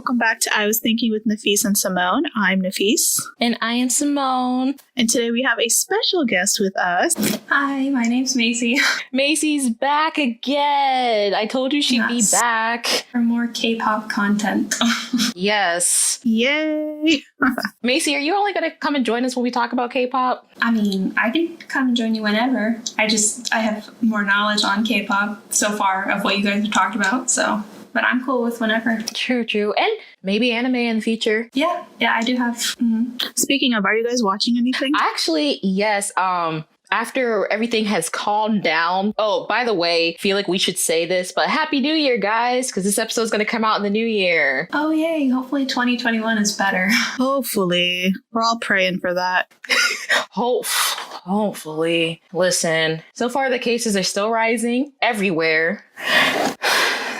Welcome back to I Was Thinking with Nafees and Simone. I'm Nafees. And I am Simone. And today we have a special guest with us. Hi, my name's Macy. Macy's back again. I told you she'd be back. For more K-pop content. Yes. Yay! Macy, are you only going to come and join us when we talk about K-pop? I mean, I can come and join you whenever. I have more knowledge on K-pop so far of what you guys have talked about, so... But I'm cool with whenever. True. And maybe anime in the future. Yeah, I do have. Mm-hmm. Speaking of, are you guys watching anything? Actually, yes. After everything has calmed down. Oh, by the way, feel like we should say this, but Happy New Year, guys, because this episode is going to come out in the new year. Oh, yay. Hopefully 2021 is better. Hopefully. We're all praying for that. Hopefully. Listen, so far the cases are still rising everywhere.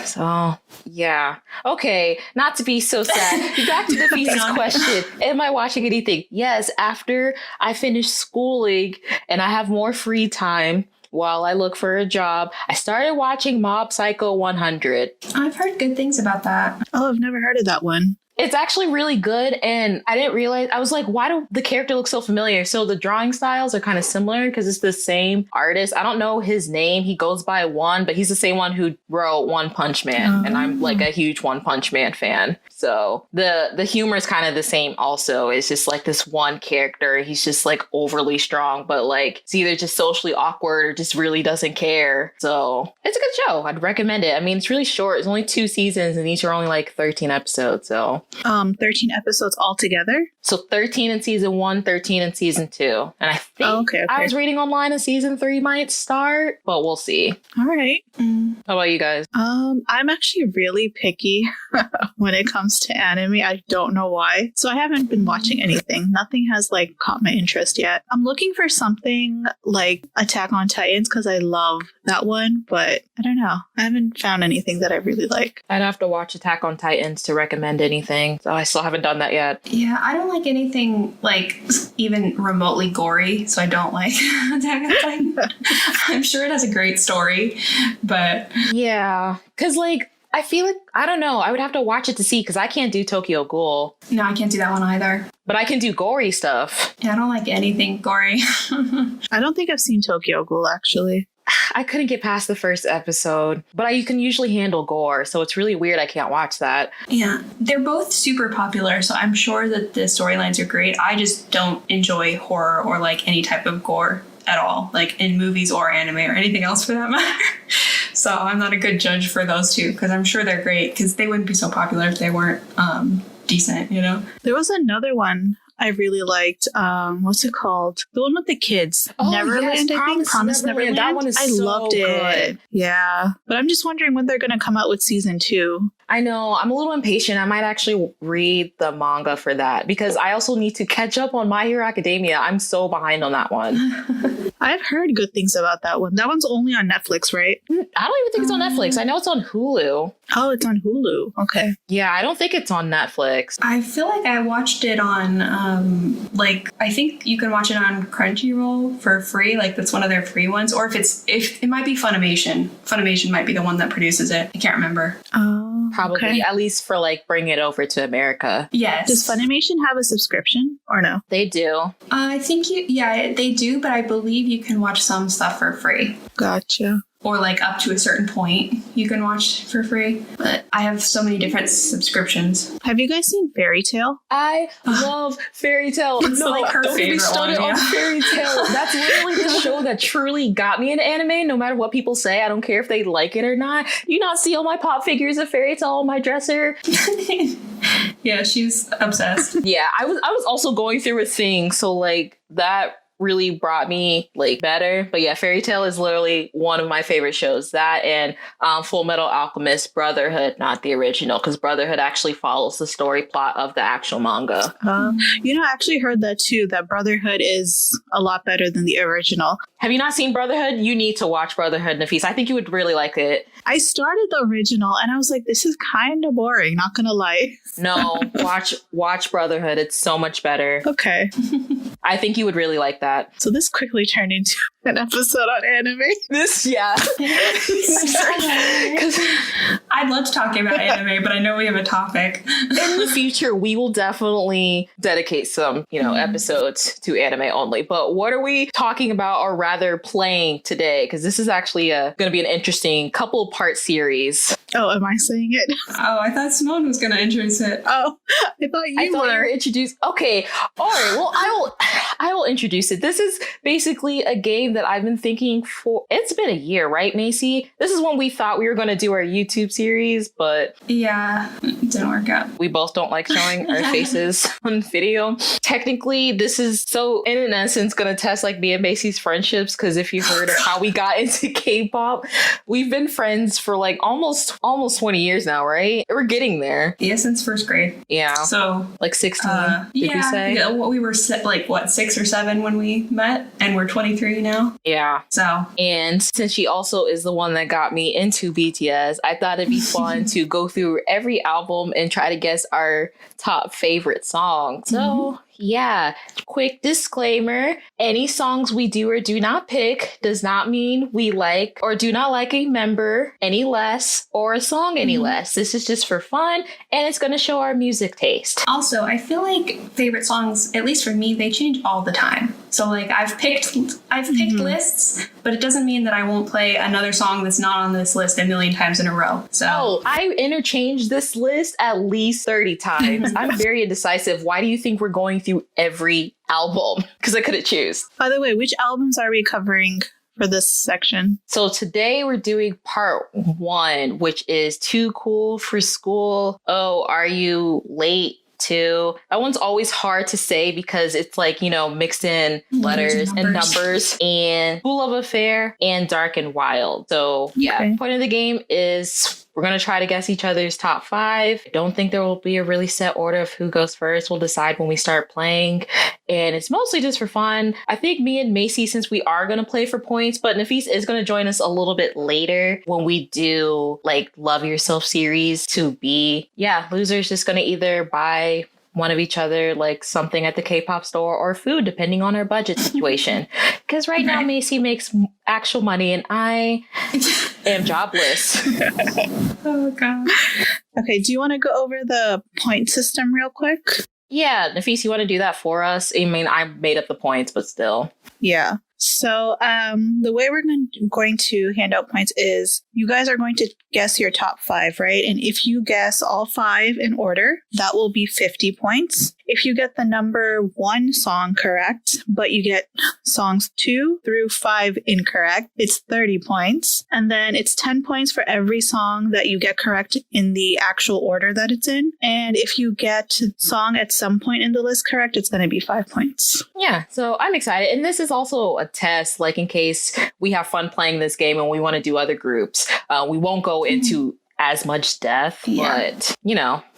So, yeah. Okay, not to be so sad. Back to Nafees's question. Am I watching anything? Yes, after I finish schooling and I have more free time while I look for a job, I started watching Mob Psycho 100. I've heard good things about that. Oh, I've never heard of that one. It's actually really good, and I didn't realize, I was like, why do the character look so familiar? So the drawing styles are kind of similar because it's the same artist. I don't know his name. He goes by One, but he's the same one who wrote One Punch Man, and I'm like a huge One Punch Man fan. So the humor is kind of the same also. It's just like this one character. He's just like overly strong, but like it's either just socially awkward or just really doesn't care. So it's a good show. I'd recommend it. I mean, it's really short. It's only 2 seasons and each are only like 13 episodes. So 13 episodes altogether? So 13 in season 1, 13 in season 2. And I think I was reading online a season 3 might start, but we'll see. All right. How about you guys? I'm actually really picky when it comes to anime. I don't know why. So I haven't been watching anything. Nothing has like caught my interest yet. I'm looking for something like Attack on Titans because I love that one, but I don't know. I haven't found anything that I really like. I'd have to watch Attack on Titans to recommend anything. So I still haven't done that yet. Yeah, I don't like anything like even remotely gory, so I don't like Attack on Titan. I'm sure it has a great story, but... Yeah, because like, I feel like, I don't know, I would have to watch it to see because I can't do Tokyo Ghoul. No, I can't do that one either. But I can do gory stuff. Yeah, I don't like anything gory. I don't think I've seen Tokyo Ghoul, actually. I couldn't get past the first episode, but you can usually handle gore, so it's really weird I can't watch that. Yeah, they're both super popular, so I'm sure that the storylines are great. I just don't enjoy horror or like any type of gore at all, like in movies or anime or anything else for that matter. So I'm not a good judge for those two because I'm sure they're great because they wouldn't be so popular if they weren't decent, you know? There was another one I really liked. What's it called? The one with the kids. Oh, Neverland, yes, I think. Promise Neverland. That one is I loved it. Good. Yeah. But I'm just wondering when they're going to come out with season 2. I know. I'm a little impatient. I might actually read the manga for that because I also need to catch up on My Hero Academia. I'm so behind on that one. I've heard good things about that one. That one's only on Netflix, right? I don't even think it's on Netflix. I know it's on Hulu. Oh, it's on Hulu. Okay. Yeah, I don't think it's on Netflix. I feel like I watched it on, I think you can watch it on Crunchyroll for free. Like, that's one of their free ones. Or if it might be Funimation. Funimation might be the one that produces it. I can't remember. Probably, okay. At least for like bringing it over to America. Yes. Does Funimation have a subscription or no? They do. I think they do, but I believe you can watch some stuff for free. Gotcha. Or like up to a certain point you can watch for free. But I have so many different subscriptions. Have you guys seen Fairy Tail? I love Fairy Tail. It's like her don't get me favorite started one, on yeah. Fairy Tail. That's literally the show that truly got me into anime, no matter what people say. I don't care if they like it or not. You not see all my pop figures of Fairy Tail on my dresser? Yeah, she's obsessed. Yeah, I was also going through a thing, so like that really brought me like better. But yeah, Fairy Tail is literally one of my favorite shows. That and Full Metal Alchemist Brotherhood, not the original, because Brotherhood actually follows the story plot of the actual manga. I actually heard that too, that Brotherhood is a lot better than the original. Have you not seen Brotherhood? You need to watch Brotherhood, Nafees. I think you would really like it. I started the original and I was like, this is kind of boring, not gonna lie. No, watch Brotherhood. It's so much better. Okay. I think you would really like that. that. So this quickly turned into an episode on anime. This, yeah. Because I'd love to talk about anime, but I know we have a topic. in the future, we will definitely dedicate some, episodes to anime only. But what are we talking about, or rather playing today? Because this is actually going to be an interesting couple part series. Oh, am I saying it? Oh, I thought Simone was going to introduce it. Oh, I thought you were introduced. Okay, all right. Well, I will introduce it. This is basically a game that I've been thinking for. It's been a year, right, Macy? This is when we thought we were going to do our YouTube series, but yeah, it didn't work out. We both don't like showing our faces on video. Technically, this is so in essence going to test like me and Macy's friendships, because if you heard of how we got into K-pop, we've been friends for like almost 20 years now, right? We're getting there. Yeah, since first grade. Yeah. So like 16, did we say? Yeah, we were 6 or 7 when we met, and we're 23 now. Yeah. So. And since she also is the one that got me into BTS, I thought it'd be fun to go through every album and try to guess our top favorite song. So yeah, quick disclaimer. Any songs we do or do not pick does not mean we like or do not like a member any less or a song any less. This is just for fun, and it's going to show our music taste. Also, I feel like favorite songs, at least for me, they change all the time. So like I've picked lists, but it doesn't mean that I won't play another song that's not on this list a million times in a row. So I interchanged this list at least 30 times. I'm very indecisive. Why do you think we're going through every album? Because I couldn't choose. By the way, which albums are we covering for this section? So today we're doing part 1, which is Too Cool for School. Oh, Are You Late? Too. That one's always hard to say because it's like, mixed in letters and numbers, and Skool Luv Affair and Dark&Wild. So yeah, point of the game is we're going to try to guess each other's top 5. I don't think there will be a really set order of who goes first. We'll decide when we start playing. And it's mostly just for fun. I think me and Macy, since we are going to play for points, but Nafees is going to join us a little bit later when we do like Love Yourself series 2B. Yeah, loser's just going to either buy one of each other like something at the K-pop store or food, depending on our budget situation. Because right now Macy makes actual money and I am jobless. Oh god. Okay, do you want to go over the point system real quick? Yeah, Nafees, you want to do that for us? I mean, I made up the points, but still. Yeah. So the way we're going to hand out points is you guys are going to guess your top 5, right? And if you guess all 5 in order, that will be 50 points. If you get the number 1 song correct, but you get songs 2 through 5 incorrect, it's 30 points. And then it's 10 points for every song that you get correct in the actual order that it's in. And if you get song at some point in the list correct, it's going to be 5 points. Yeah, so I'm excited. And this is also a test, like in case we have fun playing this game and we want to do other groups. We won't go into as much depth, but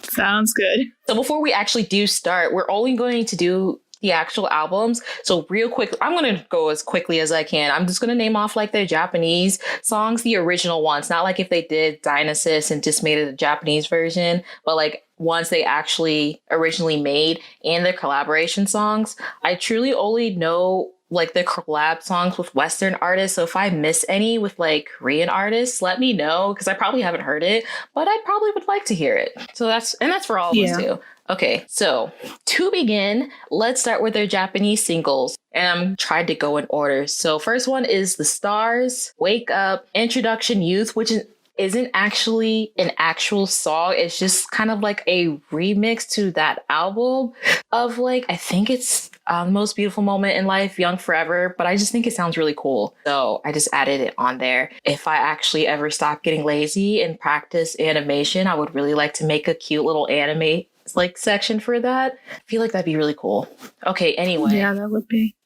Sounds good. So before we actually do start, we're only going to do the actual albums. So real quick, I'm going to go as quickly as I can. I'm just going to name off like their Japanese songs, the original ones, not like if they did Dynasis and just made it a Japanese version, but like ones they actually originally made and their collaboration songs. I truly only know like the collab songs with Western artists. So if I miss any with like Korean artists, let me know, because I probably haven't heard it, but I probably would like to hear it. So that's for all of us too. Okay, so to begin, let's start with their Japanese singles. And I'm trying to go in order. So first one is The Stars, Wake Up, Introduction Youth, which isn't actually an actual song. It's just kind of like a remix to that album of like, I think it's The Most Beautiful Moment in Life, Young Forever, but I just think it sounds really cool. So I just added it on there. If I actually ever stop getting lazy and practice animation, I would really like to make a cute little anime like section for that. I feel like that'd be really cool. Okay, anyway. Yeah, that would be.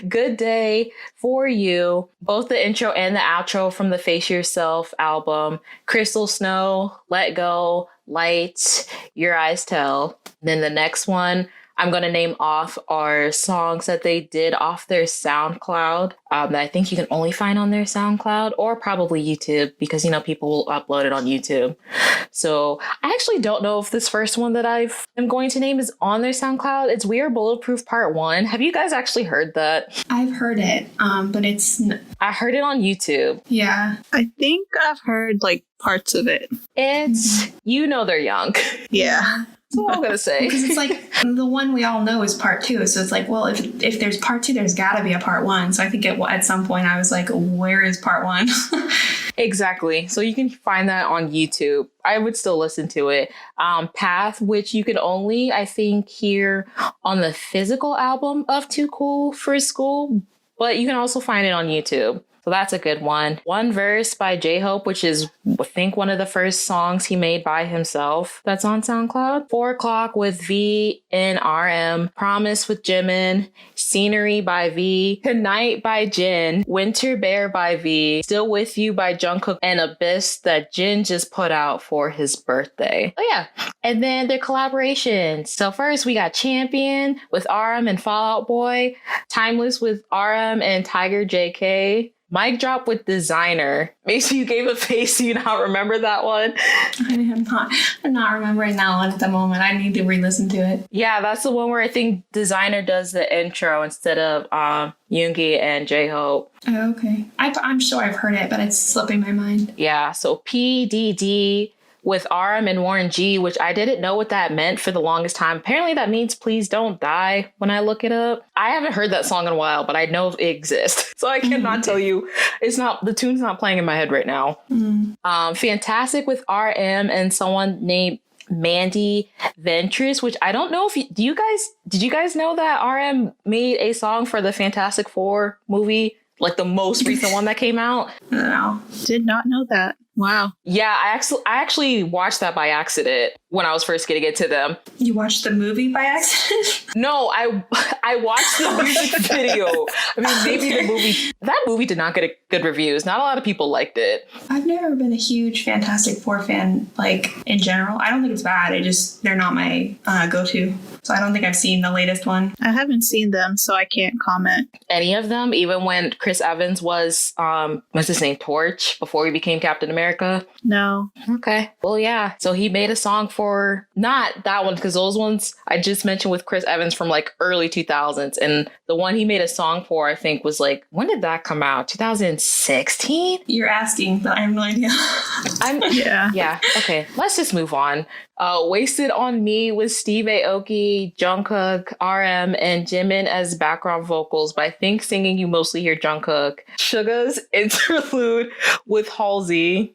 Good Day, For You, both the intro and the outro from the Face Yourself album, Crystal Snow, Let Go, Lights, Your Eyes Tell. Then the next one, I'm going to name off are songs that they did off their SoundCloud that I think you can only find on their SoundCloud or probably YouTube because, people will upload it on YouTube. So I actually don't know if this first one that I am going to name is on their SoundCloud. It's We Are Bulletproof Part 1. Have you guys actually heard that? I've heard it, but it's... I heard it on YouTube. Yeah. I think I've heard like parts of it. It's, they're young. Yeah. That's all I'm going to say. Because it's like the one we all know is part 2. So it's like, well, if there's part 2, there's got to be a part 1. So I think at some point I was like, where is part 1? Exactly. So you can find that on YouTube. I would still listen to it. Path, which you can only, I think, hear on the physical album of Too Cool for School, but you can also find it on YouTube. So that's a good one. One Verse by J-Hope, which is, I think, one of the first songs he made by himself. That's on SoundCloud. 4 O'Clock with V and RM. Promise with Jimin. Scenery by V. Tonight by Jin. Winter Bear by V. Still With You by Jungkook. And Abyss that Jin just put out for his birthday. Oh yeah. And then their collaborations. So first we got Champion with RM and Fall Out Boy. Timeless with RM and Tiger JK. Mic Drop with Designer. Macy, you gave a face. Do you not remember that one? I'm not remembering that one at the moment. I need to re-listen to it. Yeah, that's the one where I think Designer does the intro instead of Yoongi and J-Hope. Oh, okay. I'm sure I've heard it, but it's slipping my mind. Yeah, so PDD with RM and Warren G, which I didn't know what that meant for the longest time. Apparently that means Please Don't Die when I look it up. I haven't heard that song in a while, but I know it exists. So I cannot tell you. The tune's not playing in my head right now. Fantastic with RM and someone named Mandy Ventress, which I don't know if did you guys know that RM made a song for the Fantastic Four movie? Like the most recent one that came out? No. Did not know that. Wow. Yeah, I actually watched that by accident when I was first getting into them. You watched the movie by accident? No, I watched the music video. I mean, maybe that movie did not get good reviews. Not a lot of people liked it. I've never been a huge Fantastic Four fan, like, in general. I don't think it's bad. they're not my go-to. So I don't think I've seen the latest one. I haven't seen them, so I can't comment. Any of them, even when Chris Evans was, what's his name, Torch, before he became Captain America? No. Okay. Well, yeah. So he made a song for, not that one, because those ones I just mentioned with Chris Evans from like early 2000s. And the one he made a song for, I think, was like, when did that come out? 2016? You're asking, but I have no idea. Yeah. Okay. Let's just move on. Wasted on Me with Steve Aoki, Jungkook, RM, and Jimin as background vocals, but I think singing you mostly hear Jungkook. Suga's Interlude with Halsey.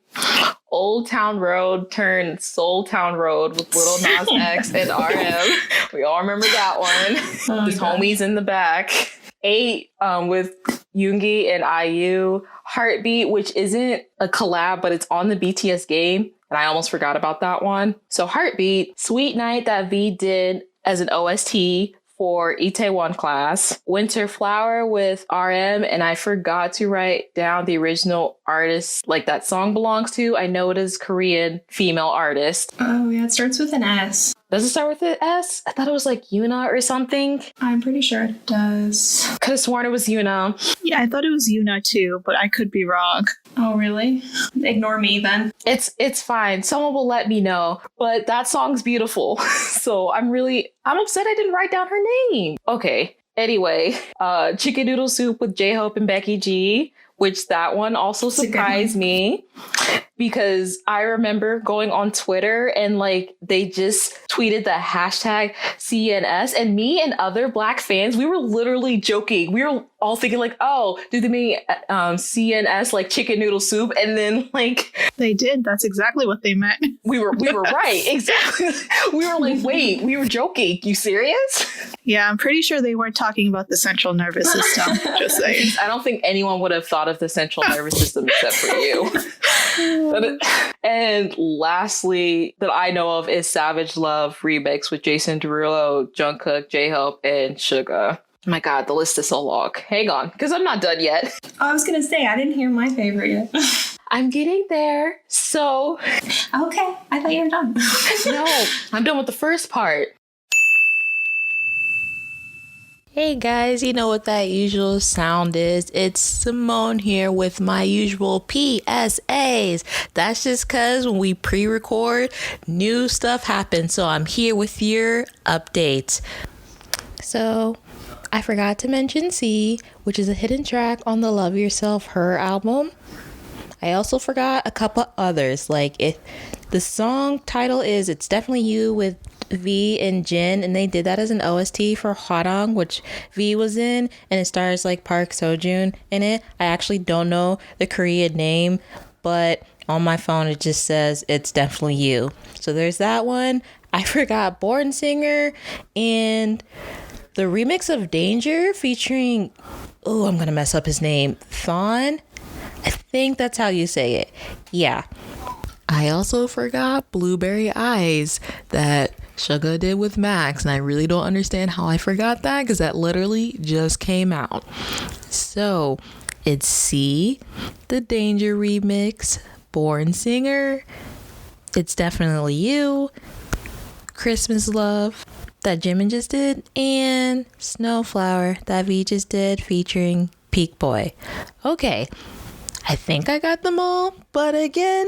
Old Town Road turned Soul Town Road with Lil Nas X and RM. We all remember that one. His homies in the back. 8 with Yoongi and IU. Heartbeat, which isn't a collab, but it's on the BTS game. And I almost forgot about that one. So Heartbeat, Sweet Night that V did as an OST for Itaewon Class. Winter Flower with RM, and I forgot to write down the original artist like that song belongs to. I know it is Korean female artist. Oh yeah, it starts with an S. Does it start with an S? I thought it was like Yuna or something. I'm pretty sure it does. Could have sworn it was Yuna. Yeah, I thought it was Yuna too, but I could be wrong. Oh, really? Ignore me then. It's fine. Someone will let me know. But that song's beautiful. So I'm upset I didn't write down her name. Okay. Anyway, Chicken Noodle Soup with J-Hope and Becky G, which that one also surprised me. Because I remember going on Twitter and like they just tweeted the hashtag CNS, and me and other Black fans, we were literally joking. We were all thinking like, oh, did they mean CNS like chicken noodle soup? And then like they did. That's exactly what they meant. We were right. Exactly. We were like, wait, we were joking. You serious? Yeah, I'm pretty sure they weren't talking about the central nervous system. Just saying. I don't think anyone would have thought of the central nervous system except for you. And lastly, that I know of is Savage Love remix with Jason Derulo, Jungkook, J-Hope, and Suga. My God, the list is so long. Hang on, because I'm not done yet. I was gonna say I didn't hear my favorite yet. I'm getting there. So okay, I thought you were done. No, I'm done with the first part. Hey guys, you know what that usual sound is. It's Simone here with my usual PSAs. That's just because when we pre-record, new stuff happens. So I'm here with your updates. So I forgot to mention C, which is a hidden track on the Love Yourself Her album. I also forgot a couple others. The song title is It's Definitely You with V and Jin, and they did that as an OST for Hwarang, which V was in, and it stars Park Seo-joon in it. I actually don't know the Korean name, but on my phone it just says It's Definitely You. So there's that one. I forgot Born Singer and the remix of Danger featuring, I'm gonna mess up his name, Thon. I think that's how you say it. Yeah. I also forgot Blueberry Eyes that Suga did with Max, and I really don't understand how I forgot that because that literally just came out. So it's C, the Danger remix, Born Singer, It's Definitely You, Christmas Love that Jimin just did, and Snowflower that V just did featuring Peak Boy. Okay, I think I got them all, but again,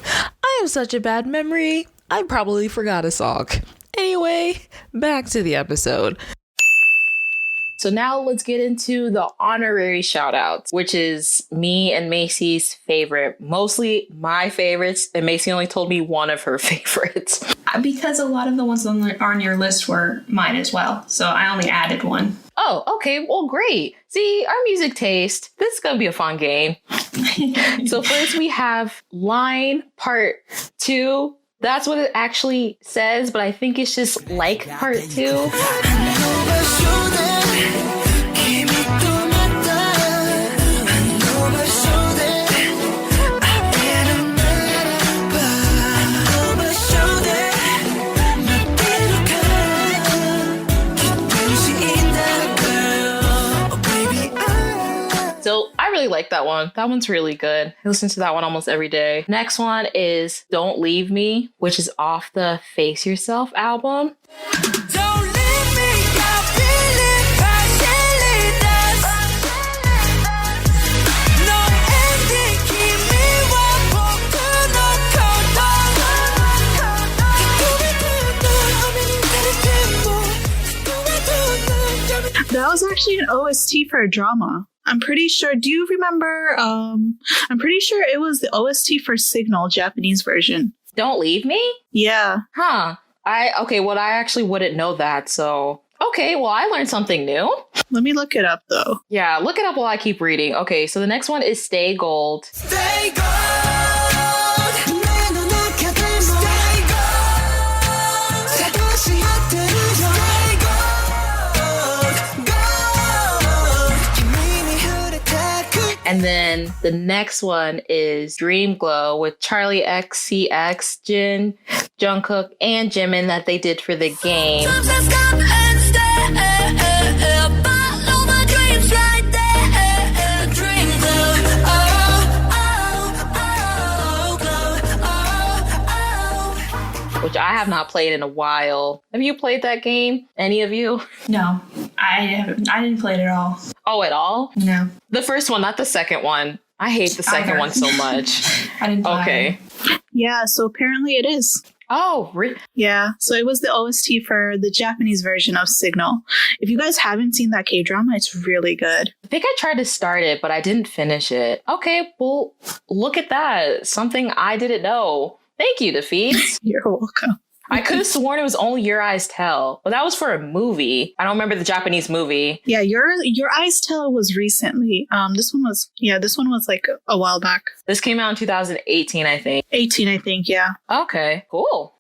I have such a bad memory, I probably forgot a song. Anyway, back to the episode. So now let's get into the honorary shout outs, which is me and Macy's favorite, mostly my favorites. And Macy only told me one of her favorites. Because a lot of the ones on your list were mine as well. So I only added one. Oh, okay. Well, great. See, our music taste. This is going to be a fun game. So first we have Line Part 2. That's what it actually says, but I think it's just like Part 2. So I really like that one. That one's really good. I listen to that one almost every day. Next one is Don't Leave Me, which is off the Face Yourself album. Don't leave me, I feel it partially does. No ending, keep me That was actually an OST for a drama. I'm pretty sure. Do you remember? I'm pretty sure it was the OST for Signal, Japanese version. Don't Leave Me? Yeah. Huh. I actually wouldn't know that. So, okay, well, I learned something new. Let me look it up, though. Yeah, look it up while I keep reading. Okay, so the next one is Stay Gold. Stay Gold! And then the next one is Dream Glow with Charlie XCX, Jin, Jungkook, and Jimin that they did for the game. Which I have not played in a while. Have you played that game? Any of you? No, I haven't. I didn't play it at all. Oh, at all? No. The first one, not the second one. I hate the second one so much. I didn't play Okay. Yeah, so apparently it is. Oh, Yeah, so it was the OST for the Japanese version of Signal. If you guys haven't seen that K-drama, it's really good. I think I tried to start it, but I didn't finish it. Okay, well, look at that. Something I didn't know. Thank you, Nafees. You're welcome. I could have sworn it was only Your Eyes Tell, but that was for a movie. I don't remember the Japanese movie. Yeah, Your Eyes Tell was recently. This one was like a while back. This came out in 2018, I think. 18, I think, yeah. Okay, cool.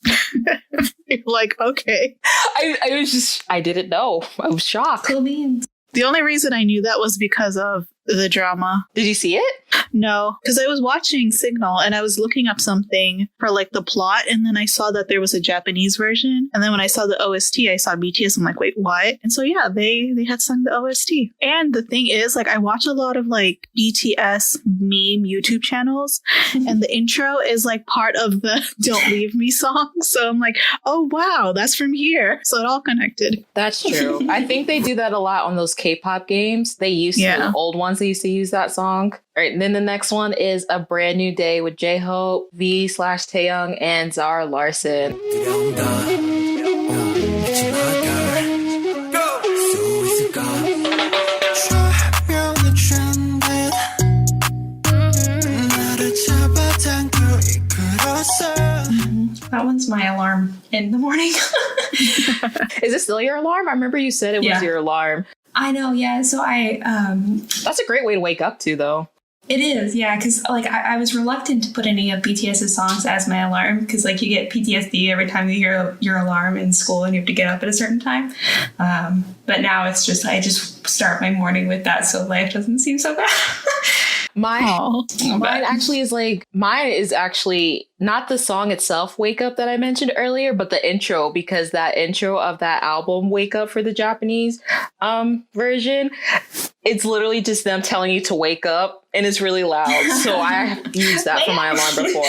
You're like, okay. I didn't know. I was shocked. Cool beans. The only reason I knew that was because of the drama. Did you see it? No, because I was watching Signal and I was looking up something for like the plot, and then I saw that there was a Japanese version, and then when I saw the OST, I saw BTS. I'm like, wait, what? And so yeah, they had sung the OST. And the thing is, like, I watch a lot of like BTS meme YouTube channels, and the intro is like part of the "Don't Leave Me" song. So I'm like, oh wow, that's from here. So it all connected. That's true. I think they do that a lot on those K-pop games. They used to, the old ones, they used to use that song. All right, and then the next one is A Brand New Day with J-Hope, V/Taeyong, and Zara Larsson. That one's my alarm in the morning. Is it still your alarm? I remember you said it was your alarm. I know, yeah. So that's a great way to wake up to, though. It is, yeah, because like I was reluctant to put any of BTS's songs as my alarm because like you get PTSD every time you hear your alarm in school and you have to get up at a certain time. But now it's just I just start my morning with that, so life doesn't seem so bad. Mine is actually not the song itself, Wake Up, that I mentioned earlier, but the intro, because that intro of that album, Wake Up, for the Japanese version, it's literally just them telling you to wake up, and it's really loud. So I have used that for my alarm before.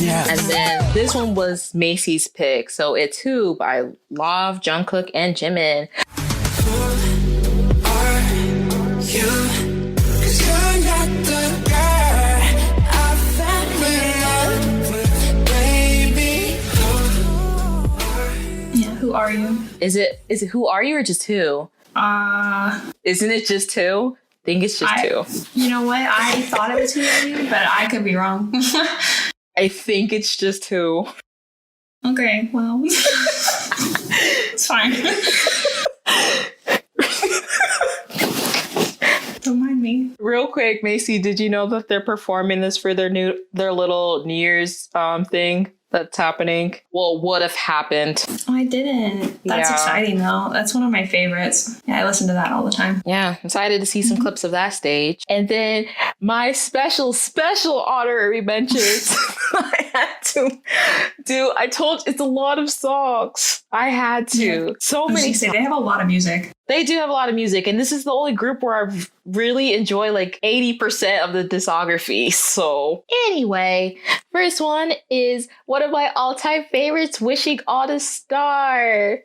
And then this one was Macy's pick. So it's Who by Lauv, Jungkook, and Jimin. Yeah, Who Are You? Is it Who Are You or just Who? Isn't it just Who? I think it's just Who. You know what? I thought it was Who Are You, but I could be wrong. I think it's just Who. Okay, well, it's fine. Don't mind me. Real quick, Macy, did you know that they're performing this for their little New Year's thing that's happening? Well, would have happened. Oh, I didn't. That's exciting, though. That's one of my favorites. Yeah, I listen to that all the time. Yeah, I'm excited to see some clips of that stage. And then my special honorary mentions I had to do. I told you, it's a lot of songs. I had to. Yeah. So many songs. They have a lot of music. They do have a lot of music. And this is the only group where I really enjoy like 80% of the discography. So anyway, first one is one of my all-time favorites, Wishing on a Star.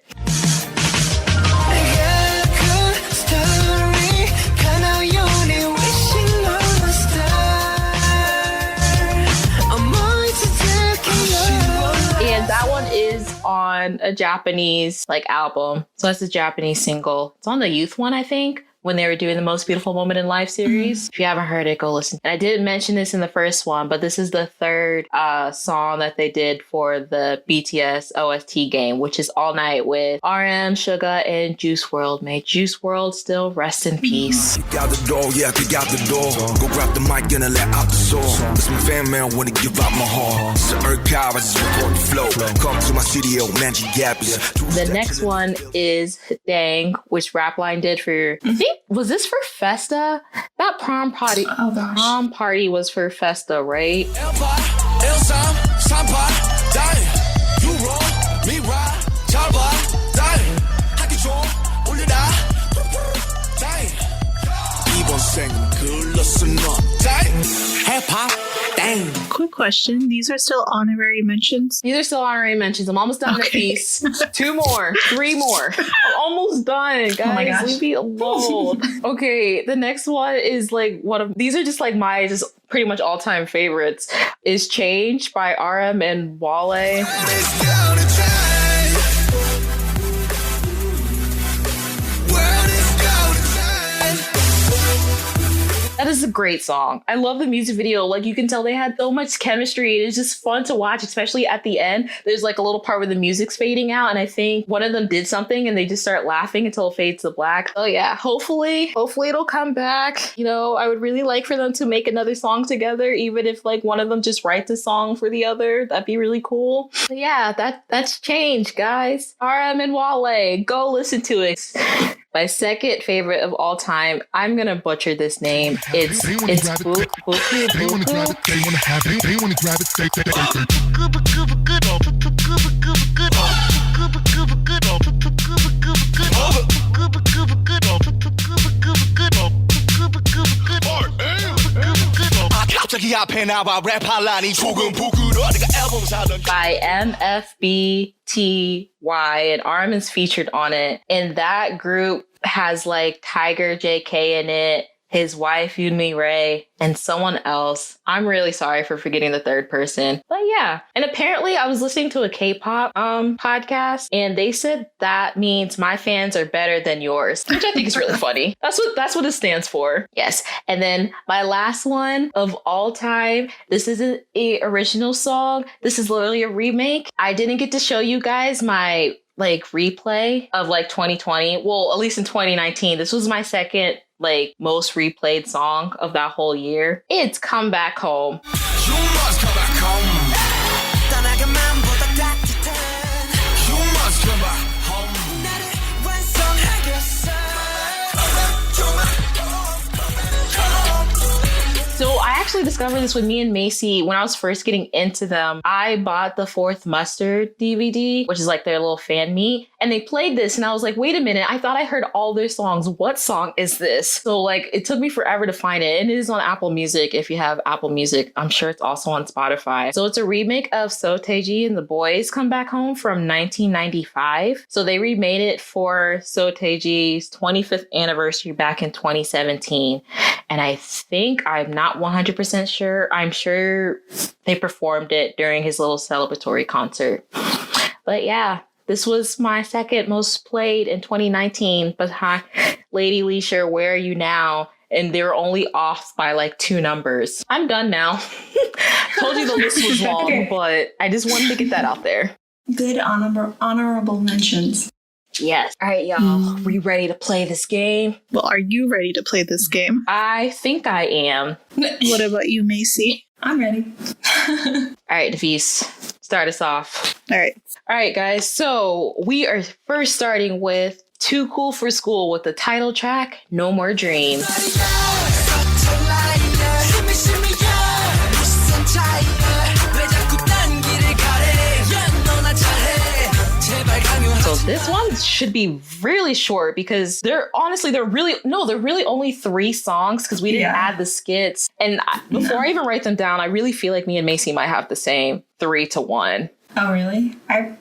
That one is on a Japanese album. So that's a Japanese single. It's on the Youth one, I think, when they were doing the Most Beautiful Moment in Life series. If you haven't heard it, go listen. And I didn't mention this in the first one, but this is the third song that they did for the BTS OST game, which is All Night with RM, Suga, and Juice WRLD. May Juice WRLD still rest in peace. Kick out the door, yeah, kick out the door. Go grab the mic and let out the soul. It's my fan man wanna give out my heart. It's the archive, I just record the flow. Come to my studio, Magic Gap is. The next one is Dang, which Rapline did for, I think, was this for Festa? That prom party. Oh gosh. Prom party was for Festa, right? Quick question. These are still honorary mentions? These are still honorary mentions. I'm almost done with Nafees. 2 more. 3 more. I'm almost done, guys. Oh my gosh. Leave me alone. Okay, the next one is these are just my just pretty much all-time favorites. Is Change by RM and Wale. That is a great song. I love the music video. Like, you can tell they had so much chemistry. It's just fun to watch, especially at the end. There's like a little part where the music's fading out, and I think one of them did something and they just start laughing until it fades to black. Oh yeah, hopefully it'll come back. You know, I would really like for them to make another song together, even if like one of them just writes a song for the other. That'd be really cool. But yeah, that's change, guys. RM and Wale, go listen to it. My second favorite of all time, I'm gonna butcher this name. It's Book. They wanna grab it, they wanna have it, they wanna grab it, they by MFBTY, and RM is featured on it. And that group has like Tiger JK in it, his wife Yoonmi Ray, and someone else. I'm really sorry for forgetting the third person. But yeah. And apparently I was listening to a K-pop podcast, and they said that means my fans are better than yours, which I think is really funny. That's what it stands for. Yes. And then my last one of all time, this isn't a original song. This is literally a remake. I didn't get to show you guys my like replay of like 2020. Well, at least in 2019. This was my second like most replayed song of that whole year. It's Come Back Home. You must come back home. You must come back home. So I actually discovered this with me and Macy when I was first getting into them. I bought the Fourth Mustard DVD, which is like their little fan meet, and they played this and I was like, wait a minute, I thought I heard all their songs. What song is this? So like it took me forever to find it, and it is on Apple Music if you have Apple Music. I'm sure it's also on Spotify. So it's a remake of So Taiji and the Boys Come Back Home from 1995. So they remade it for So Taiji's 25th anniversary back in 2017. And I think, I'm not 100% sure, I'm sure they performed it during his little celebratory concert. But yeah, this was my second most played in 2019. But hi, Lady Leisure, Where Are You Now? And they were only off by like 2 numbers. I'm done now. Told you the list was long, but I just wanted to get that out there. Good honorable mentions. Yes. All right, y'all. We ready to play this game? Well, are you ready to play this game? I think I am. What about you, Macy? I'm ready. All right, Nafees, start us off. All right. All right, guys. So we are first starting with Too Cool for School with the title track, No More Dream. So this one should be really short because they're really only 3 songs because we didn't add the skits. And before I even write them down, I really feel like me and Macy might have the same 3-1. Oh, really? I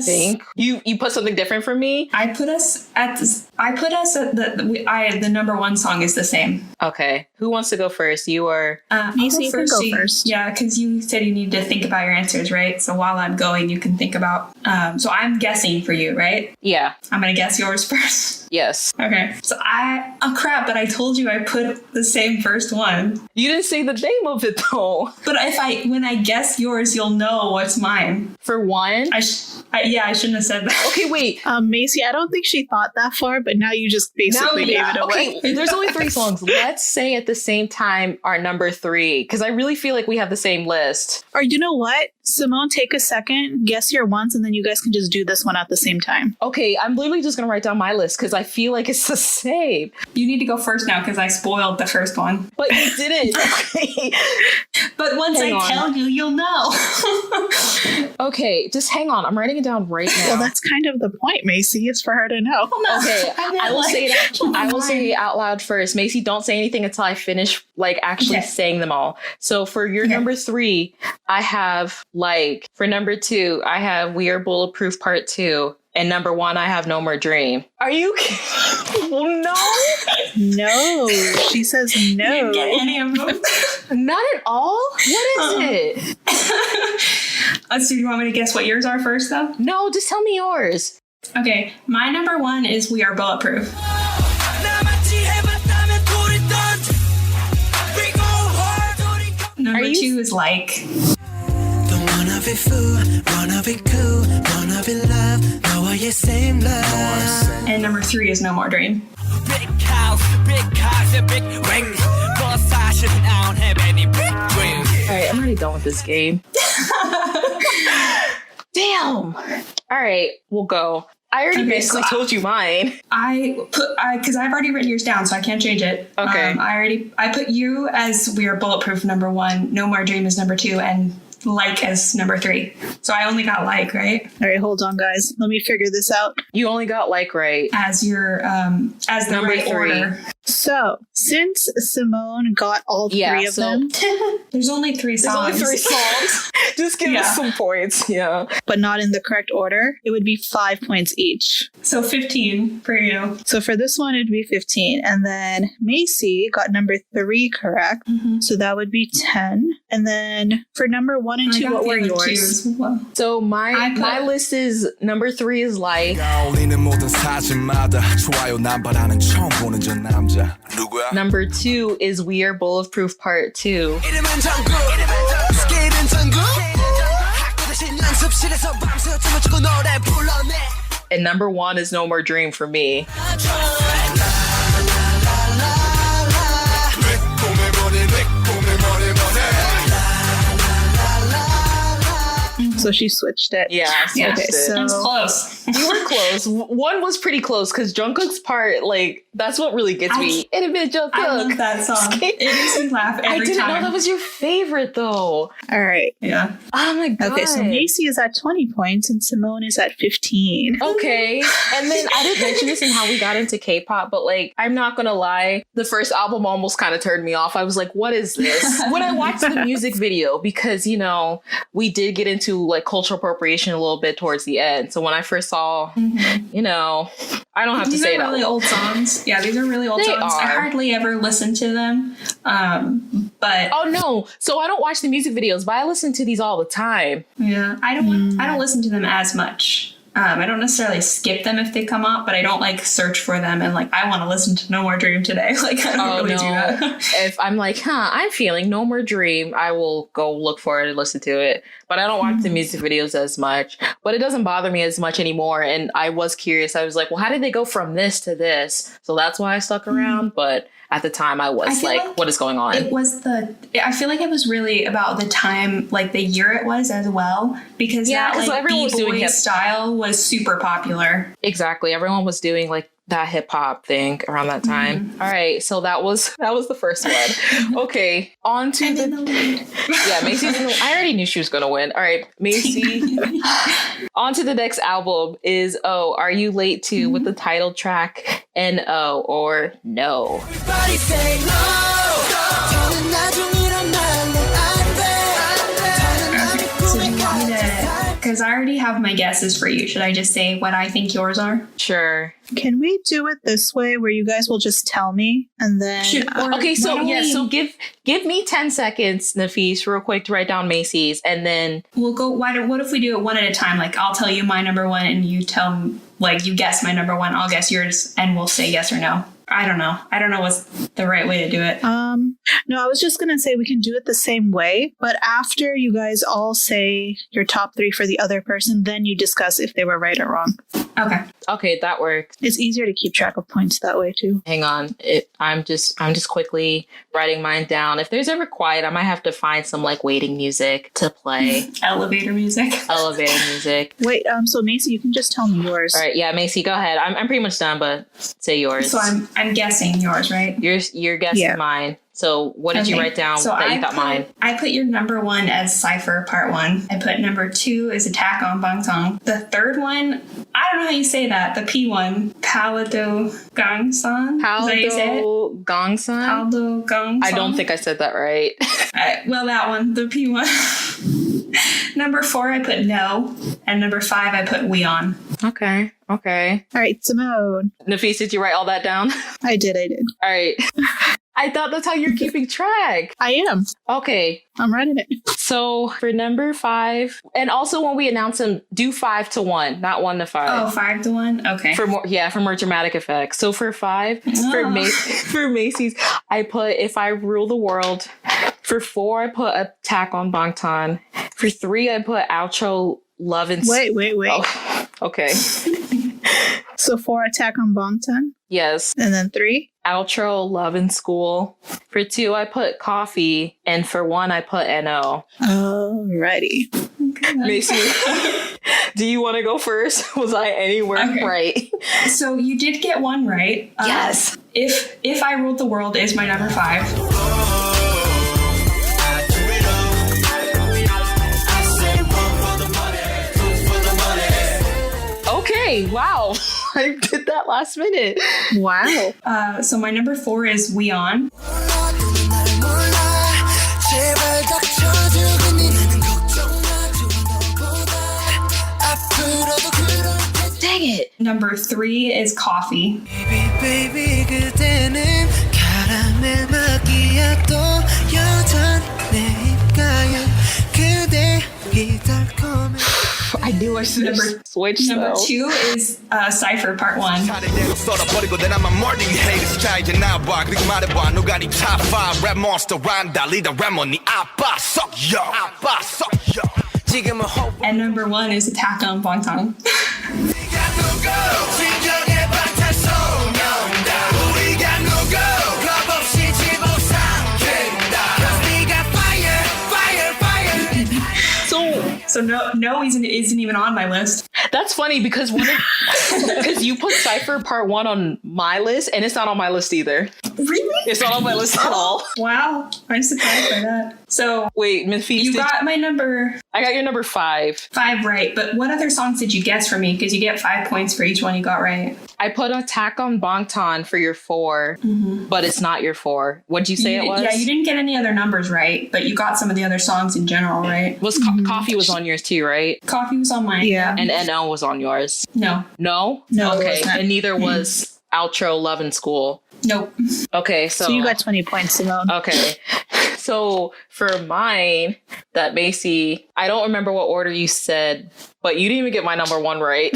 think you put something different for me. I put us at the number 1 song is the same. Okay. Who wants to go first? You or Macy, you can go first. Yeah, because you said you need to think about your answers, right? So while I'm going, you can think about. So I'm guessing for you, right? Yeah. I'm gonna guess yours first. Yes. Okay. So crap, but I told you I put the same first one. You didn't say the name of it though. But when I guess yours, you'll know what's mine. For one? I shouldn't have said that. Okay, wait. Macy, I don't think she thought that far, but now you just basically gave it away. Okay, there's only 3 songs. Let's say at the same time our number 3, because I really feel like we have the same list. Or you know what? Simone, take a second, guess your ones, and then you guys can just do this one at the same time. Okay, I'm literally just going to write down my list because I feel like it's the same. You need to go first now because I spoiled the first one. But you didn't. Okay. But once I tell you, you'll know. Okay, just hang on. I'm writing it down right now. Well, that's kind of the point, Macy. It's for her to know. Okay, I will say it out loud first. Macy, don't say anything until I finish actually saying them all. So for your number 3, I have for number 2, I have We Are Bulletproof Part 2. And number 1, I have No More Dream. Are you kidding? No. No. She says no. You didn't get any of them. Not at all? What is it? So do you want me to guess what yours are first, though? No, just tell me yours. Okay. My number 1 is We Are Bulletproof. Number Are 2 you- is Like. Don't wanna be fool, wanna be cool, wanna be love, 너와의 same love. And number 3 is No More Dream. Big house and big ring. But 사실 I don't have any big dreams. All right, I'm already done with this game. Damn. All right, we'll go. I already Okay, basically so told you mine. Because I've already written yours down, so I can't change it. Okay. I put you as We Are Bulletproof number 1, No More Dream is number 2, and Like as number 3. So I only got Like, right? All right, hold on, guys. Let me figure this out. You only got Like right. As your as the Number right 3. order. So, since Simone got all three of them, There's only 3 There's songs. only 3 songs. Just give Yeah. us some points. Yeah. but not in the correct order, it would be 5 points each. So 15 for you. So for this one, it'd be 15. And then Macy got number 3 correct. Mm-hmm. So that would be 10. And then for number 1 and 2, what were yours? Well. So I put- my list is number 3 is Like. 올리는 모든 사진마다 좋아요 남발하는 처음 보는 저 남자 누구야? Number 2 is We Are Bulletproof Part 2. 이름은 정국, 스케일은 전국. 학교 대신 연습실에서 밤새 춤을 추고 노래 불러내. And number 1 is No More Dream for me. So she switched it. Yeah, I Yeah, switched it. so- It's close. You were close. One was pretty close because Jungkook's part, like, that's what really gets me. In a bit, Jungkook. I love that song. It makes me laugh I every didn't time. know that was your favorite though. All right. Yeah. Oh my god. Okay, so Macy is at 20 points and Simone is at 15. Okay. And then I didn't mention this in how we got into K-pop, but like, I'm not gonna lie, the first album almost kind of turned me off. I was like, what is this? When I watched the music video, because, you know, we did get into like cultural appropriation a little bit towards the end. So when I first saw, you know, I don't have to These say are that. really old songs. Yeah, these are really old They songs. I are. hardly ever listen to them. But Oh no. So I don't watch the music videos, but I listen to these all the time. yeah, I don't listen to them as much. I don't necessarily skip them if they come up, but I don't like search for them and like I want to listen to No More Dream today. Like I don't really do that. If I'm like, I'm feeling No More Dream, I will go look for it and listen to it. But I don't watch the music videos as much. But it doesn't bother me as much anymore. And I was curious. I was like, well, how did they go from this to this? So that's why I stuck around. But at the time I was feel like, like what is going on? I feel like it was really about the time, like the year it was as well, because Yeah, that 'cause like everyone was doing B-boy hip- style was super popular. Exactly. Everyone was doing like that hip hop thing around that time. All right. So that was the first one. Okay. On to And in the lead. yeah, Macy's in the, I already knew she was going to win. All right, Macy. On to the next album is Are You Late To with the title track N.O. or No. Everybody say no. 저는 나중이란 말로 안 돼. So do you want me to, because I already have my guesses for you. Should I just say what I think yours are? Sure. Can we do it this way where you guys will just tell me and then Or Okay, so why don't yeah, we- so give me 10 seconds, Nafees, real quick to write down Macy's, and then we'll go. What if we do it one at a time? Like I'll tell you my number 1, and you tell me, like you guess my number 1, I'll guess yours, and we'll say yes or no. I don't know. I don't know what's the right way to do it. No, I was just going to say we can do it the same way, but after you guys all say your top 3 for the other person, then you discuss if they were right or wrong. Okay. okay, that works. It's easier to keep track of points that way too. Hang on. I'm just quickly writing mine down. If there's ever quiet, I might have to find some like waiting music to play. Elevator music. Elevator music. Wait, so Macy, you can just tell me yours. All right, yeah, Macy, go ahead. I'm pretty much done, but say yours. So I'm guessing yours, right? You're guessing Yeah. mine. So what did you Okay. write down So that you I thought mine? I put your number 1 as Cypher Part 1. I put number 2 as Attack on Bangtan. The third one, I don't know how you say that. The P one, Palado Gangsan. Is that how you say it? Paldo Gongsan? Paldo Gangsan. I don't think I said that right. Well, that one, the P one. Number 4, I put No. And number 5, I put We On. Okay. All right, Simone. Nafees, did you write all that down? I did. All right. I thought that's how you're keeping track. I am. Okay. I'm writing it. So for number 5, and also when we announce them, do 5 to 1, not 1 to 5. Oh, 5 to 1? Okay. For more dramatic effect. So for 5, for Macy's, I put If I Rule the World For 4, I put Attack on Bangtan. For 3, I put Outro Love and... Wait. Oh, okay. So 4, Attack on Bangtan. Yes. And then 3? Outro Love and School. For 2, I put Coffee. And for 1, I put NO. Alrighty. Macy, do you want to go first? Was I anywhere right? So you did get one right. Yes. If I Ruled the World is my number 5. Okay, wow. I did that last minute. Wow. So my number 4 is We On. Dang it. Number 3 is Coffee. Baby, 그대는 카라멜 마키아토 여전히 입가요 그대 이 달콤해. I knew I should have switched Number though. 2 is Cypher Part 1. 차례대로 썰어버리고 난 아마 멀리 haters 자 이제 나와 그리고 말해봐 누가 네 top 5 랩 monster rhyme 달리다 랩몬 네 아빠 썩여 아빠 썩여 지금은 hope And number 1 is Attack on Bangtan. 우리가 누구 진정의 방탄소년단 우리가 누구 겁없이 집어삼킨다 Cause 네가 fire fire fire So no isn't even on my list. That's funny because because you put Cypher Part 1 on my list and it's not on my list either. Really? It's not on my list at all. Wow. I'm surprised by that. So Wait, Nafees, you got my number I got your number 5. 5 right, but what other songs did you guess for me? Because you get 5 points for each one you got right. I put Attack on Bangtan for your 4, but it's not your 4. What'd you say it was? Yeah, you didn't get any other numbers right, but you got some of the other songs in general right. Was Coffee was on yours too, right? Coffee was on mine. Yeah. And NO was on yours. No. No? No, it Okay. wasn't. And neither was Outro Love and School. Nope. Okay, So you got 20 points, Simone. Okay. So for mine, that Macy, I don't remember what order you said, but you didn't even get my number 1 right.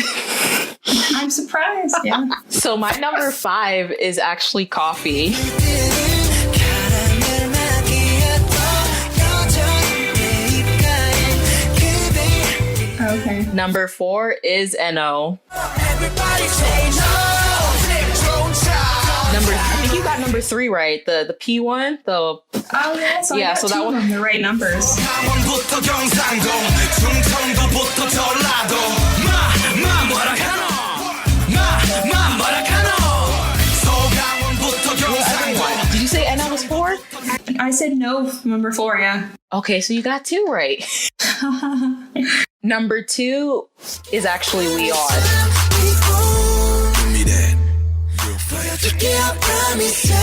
I'm surprised. Yeah. So my number 5 is actually Coffee. 카라멜 마키아토 여전히 입가에 그대 Okay. Number 4 is NO. Everybody say no I think you got number 3 right. The P one. Oh yeah. So Yeah, I got so that 2 of one- them the right numbers. 강원부터 경상도 충청도부터 전라도 마 뭐라 카노 마 뭐라 카노 소강원부터 경상도 Did you say NO was 4? I said no. Number 4. Yeah. Okay, so you got 2 right. Number 2 is actually We Are. Give me that 보여줄게 I promise ya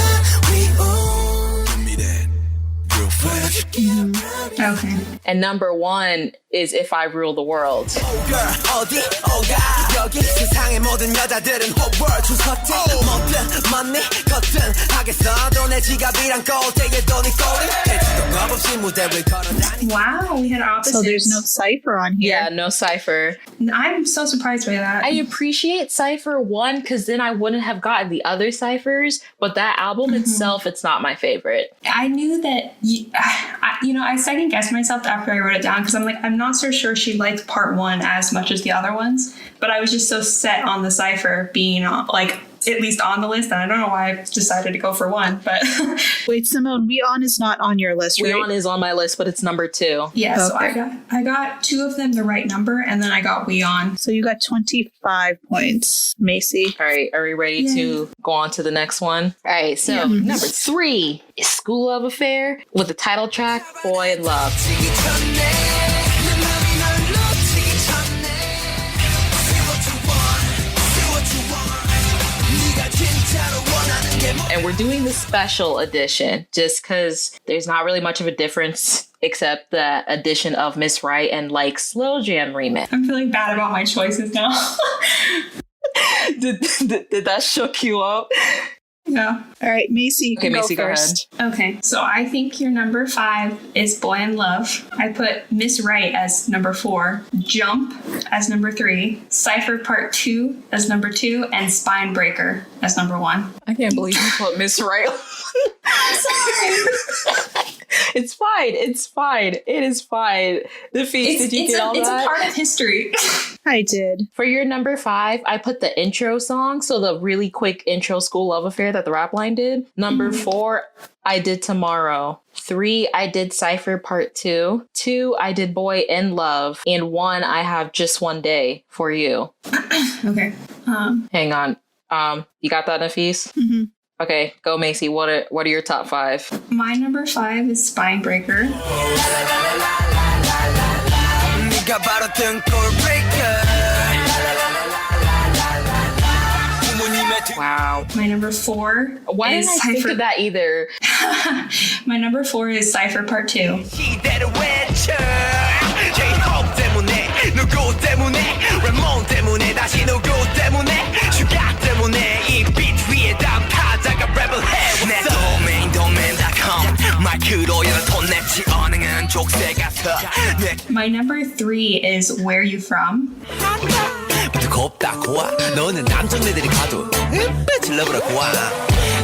we own give me that real fast Okay. And number 1 is If I Rule the World. girl 어디 오가 여기 세상의 모든 여자들은 whole world 주섰지 뭐든 멋니 겉은 하겠어도 내 지갑이란 꼴대에도 네 꼬리 대치도 겁없이 무대 위 걸어다니 Wow. We had opposites. So there's no Cypher on here. Yeah, no Cypher. I'm so surprised by that. I appreciate Cypher 1 because then I wouldn't have gotten the other Cyphers, but that album itself, it's not my favorite. I knew that, I second guessed myself after I wrote it down because I'm like, I'm not so sure she liked Part 1 as much as the other ones, but I was just so set on the Cypher being at least on the list, and I don't know why I decided to go for 1, but Wait, Simone, We On is not on your list, right? Leon is on my list, but it's number 2. yeah, so Okay. I got 2 of them the right number, and then I got We On. So you got 25 points, Macy. All right, are we ready to go on to the next one? All right, so number 3 is Skool Luv Affair with the title track Boy in Love. 지기 전에 내 맘이 널 놓치기 전에 Say what you want 네가 진짜로 원하는 게 뭐 And we're doing the special edition just because there's not really much of a difference except the addition of Miss Right and like Slow Jam remix. I'm feeling bad about my choices now. Did that shook you up? Yeah. All right, Macy, you can Macy, go go ahead. first. Okay, so I think your number 5 is Boy in Love. I put Miss Right as number 4, Jump as number 3, Cypher Part 2 as number 2, and Spine Breaker as number 1. I can't believe you put Miss Right. It's fine. It's fine. It is fine. Nafees, did you get all that? It's a part of history. I did. For your number 5, I put the intro song. So the really quick intro Skool Luv Affair that the rap line did. Number 4, I did Tomorrow. 3, I did Cypher Part 2. 2, I did Boy in Love. And 1, I have Just One Day for you. Okay. Hang on. You got that, Nafees? Mm-hmm. Okay, go Macy. What are your top 5? My number 5 is Spine Breaker. Wow. My number 4 Why is didn't I think of that either? My number 4 is Cypher Part 2. My number 3 is Where You From. 곱다 고와 너는 남정네들이 가도 질러버려 고와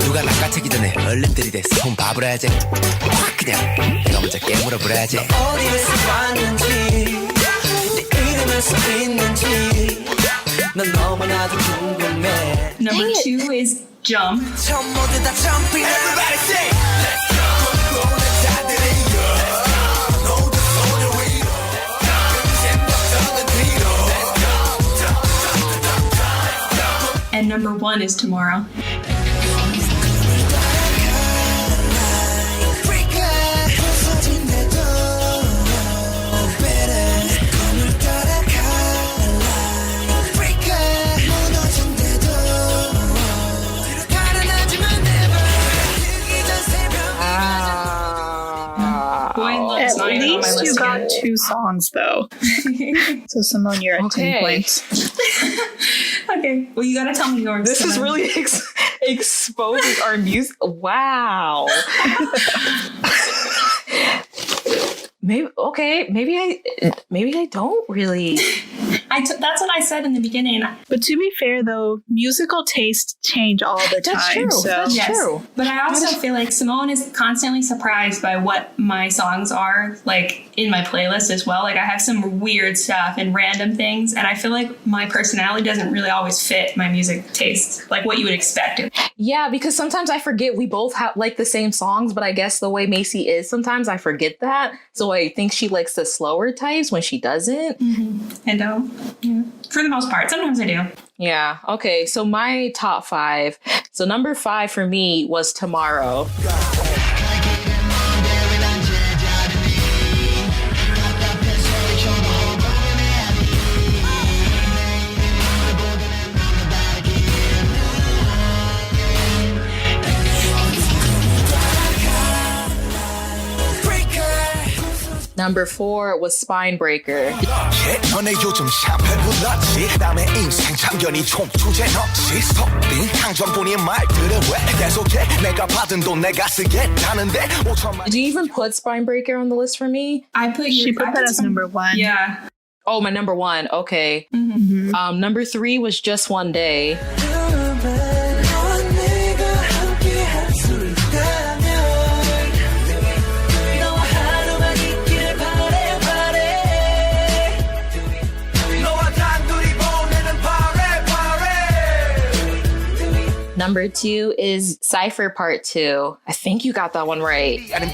누가 낚아채기 전에 얼른 들이대 손밥을 해야지 확 그냥 내가 먼저 깨물어 버려야지 어디에서 왔는지 네 이름을 써 있는지 난 너무나도 궁금해 Number 2 is Jump. 모두 다 jumping everybody say let's go And number 1 is Tomorrow. At least you got 2 songs, though. So, Simone, you're at 10 points. Okay, well, you gotta tell me yours. This is really exposing our music. Wow. Maybe I don't really. That's what I said in the beginning. But to be fair, though, musical tastes change all the time. That's true. So. That's true. But I also feel like Simone is constantly surprised by what my songs are, like, in my playlist as well. Like, I have some weird stuff and random things, and I feel like my personality doesn't really always fit my music tastes, like what you would expect. Yeah, because sometimes I forget we both have like the same songs, but I guess the way Macy is, sometimes I forget that. So I think she likes the slower types when she doesn't. Mm-hmm. And yeah, for the most part, sometimes I do. Yeah. Okay. So my top 5. So number 5 for me was Tomorrow. Number 4 was Spine Breaker. Did you even put Spine Breaker on the list for me? She put that as number 1. Yeah. Oh, my number 1. Okay. Mm-hmm. Number 3 was Just One Day. Number 2 is Cypher Part 2. I think you got that one right. You can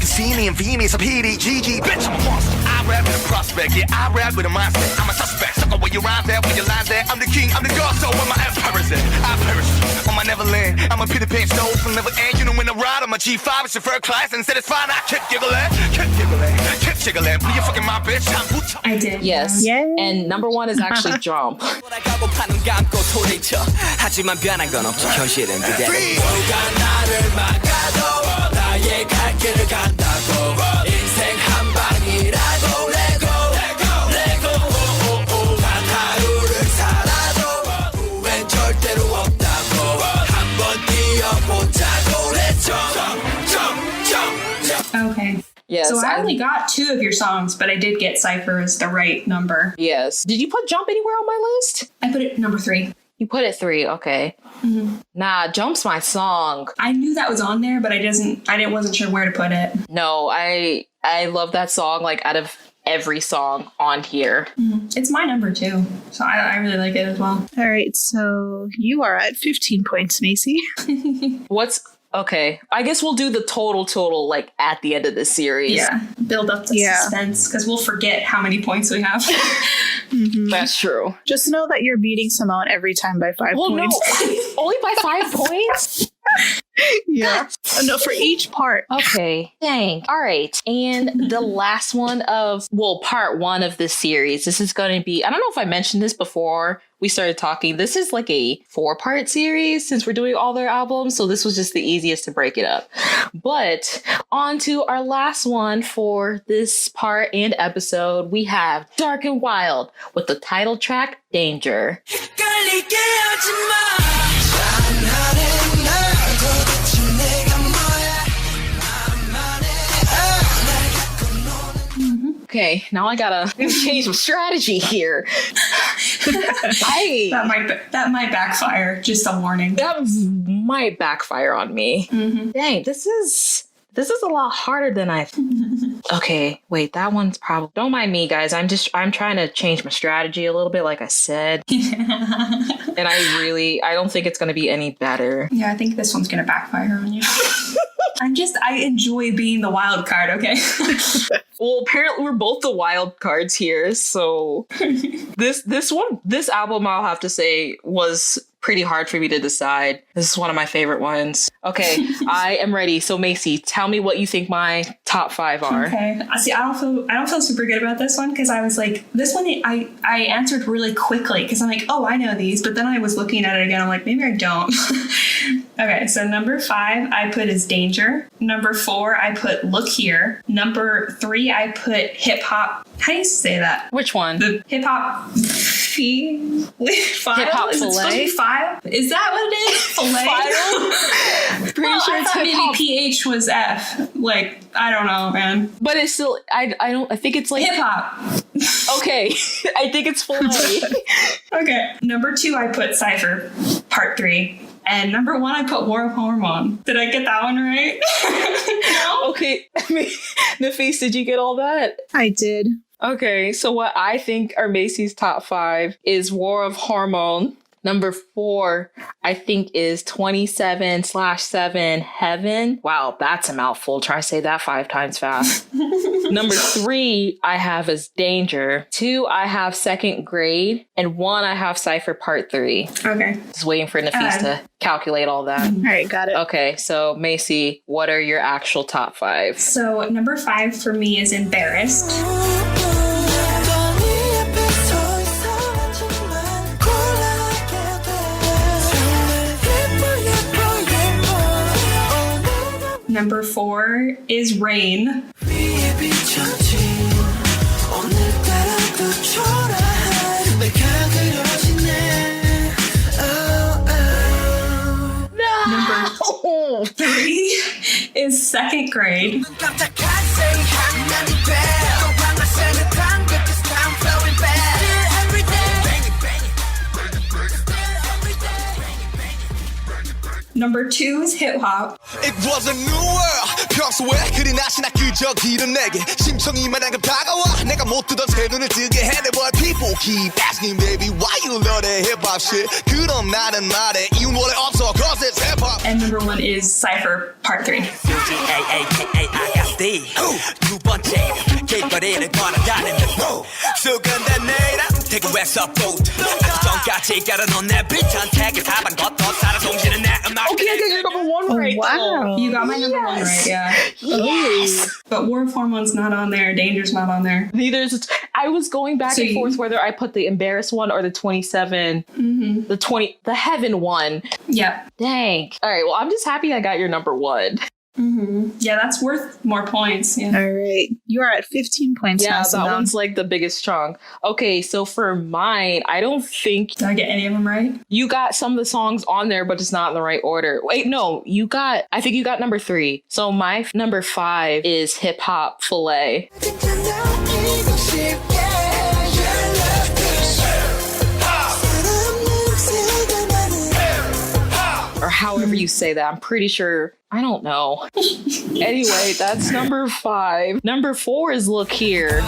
see me in VMAs, PD, GG, bitch, I'm a monster. I rap with a prospect, yeah, I rap with a mindset. I'm a suspect, sucker where you rhyme there, when you lie there. I'm the king, I'm the god, so when my ass parasite, I perish on my Neverland. I'm a Peter Pan stove from never end. You know when I ride, I'm a G5, it's your first class, and said it's fine. I kept giggling, kept jiggling. When you fucking my bitch, I did. Yes. Yay. And number 1 is actually Jump. 하지만 변한 건 없지 현실은 그대로 인생 한 방이라고 레고 하루를 살아도 후회는 절대로 없다고 한번 뛰어보자고 그랬죠 Okay. Yes. So I only got 2 of your songs, but I did get Cypher as the right number. Yes. Did you put Jump anywhere on my list? I put it number 3. You put it 3. Okay. Nah, Jump's my song. I knew that was on there, but wasn't sure where to put it. No, I love that song, like, out of every song on here. It's my number 2, so I really like it as well. All right, so you are at 15 points, Macy. Okay, I guess we'll do the total, like, at the end of the series. Yeah, build up the suspense, because we'll forget how many points we have. That's true. Just know that you're beating Simone every time by 5 points. No, only by 5 points? Yeah. No, for each part. Okay. Dang. All right. And the last one part 1 of this series. This is going to be, I don't know if I mentioned this before we started talking. This is like a 4-part series since we're doing all their albums. So this was just the easiest to break it up. But on to our last one for this part and episode. We have Dark&Wild with the title track, Danger. Okay, now I gotta change my strategy here. That might backfire. Just a warning. That might backfire on me. Dang, this is a lot harder than I. Okay, wait, that one's probably. Don't mind me, guys. I'm trying to change my strategy a little bit, like I said. And I don't think it's gonna be any better. Yeah, I think this one's gonna backfire on you. I enjoy being the wild card, okay? Well, apparently we're both the wild cards here, so this album, I'll have to say, was pretty hard for me to decide. This is one of my favorite ones. Okay, I am ready. So Macy, tell me what you think my top 5 are. Okay. See, I don't feel super good about this one because I was like, this one I answered really quickly because I'm like, oh, I know these, but then I was looking at it again. I'm like, maybe I don't. Okay, so number 5 I put is Danger. Number 4 I put Look Here. Number 3 I put Hip Hop. How do you say that? Which one? The Hip Hop. 5? Hip Hop Is it supposed to be 5? Is that what it is? Filet? Pretty sure it's maybe hip hop. PH was F. Like, I don't know, man. But it's still, I think it's like hip hop. Okay, I think it's filet. Okay. Number 2 I put Cypher, Part 3. And number 1 I put War of Hormone. Did I get that one right? No? Okay, Nafees, did you get all that? I did. Okay, so what I think are Macy's top 5 is War of Hormone. Number 4, I think, is 27/7 Heaven. Wow, that's a mouthful. Try to say that 5 times fast. Number 3, I have as Danger. 2, I have Second Grade. And 1, I have Cypher Part 3. Okay. Just waiting for Nafees to calculate all that. All right, got it. Okay, so Macy, what are your actual top 5? So number 5 for me is Embarrassed. Number 4 is Rain. Number 3 is Second Grade. Number 2 is Hip Hop. It was a new world. 평소에 그리 나시나 그저 길은 내게 심청이 만나게 다가와 내가 못 뜨던 새 눈을 뜨게 해 But people keep asking baby why you love that hip hop shit. 그럼 나는 말해 이유는 원래 없어 cause it's hip hop. And number 1 is Cypher Part 3. 두 번째 길거리를 걸어가는 수근된 내일아 대구에서 보트 아주 전까지 깔아놓은 내 비찬 택을 사방 걷어 살아 숨쉬는 내 음악. Okay, I got your number 1 right. Wow. You got my number 1 right, yeah. Yes. But War of Hormone's not on there. Danger's not on there. Neither is. I was going back and forth whether I put the Embarrassed one or the 27, the Heaven one. Yep. Dang. All right. Well, I'm just happy I got your number 1. Yeah, that's worth more points. Yeah. All right. You are at 15 points now. Yeah, Simone. that one's like the biggest chunk. Okay, so for mine, I don't think Did I get any of them right? you got some of the songs on there, but it's not in the right order. Wait, no, I think you got number 3. So my number 5 is Hip Hop Filet. however you say that. I'm pretty sure. I don't know. Anyway, that's number 5. Number 4 is Look Here.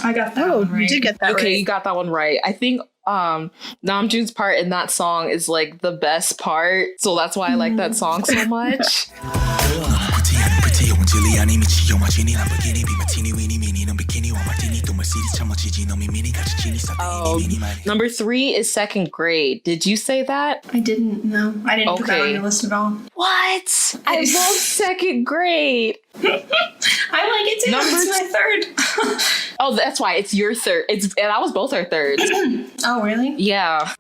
I got that Oh, one right. you did get that Okay, right. you got that one right. I think Namjoon's part in that song is like the best part. So that's why I like that song so much. Number 3 is Second Grade. Did you say that? I didn't know. I didn't put that on Okay. your list at all. What? I love Second Grade. I like it too. Number It's my third. Oh, that's why it's your third. And that was both our thirds. Oh, really? Yeah.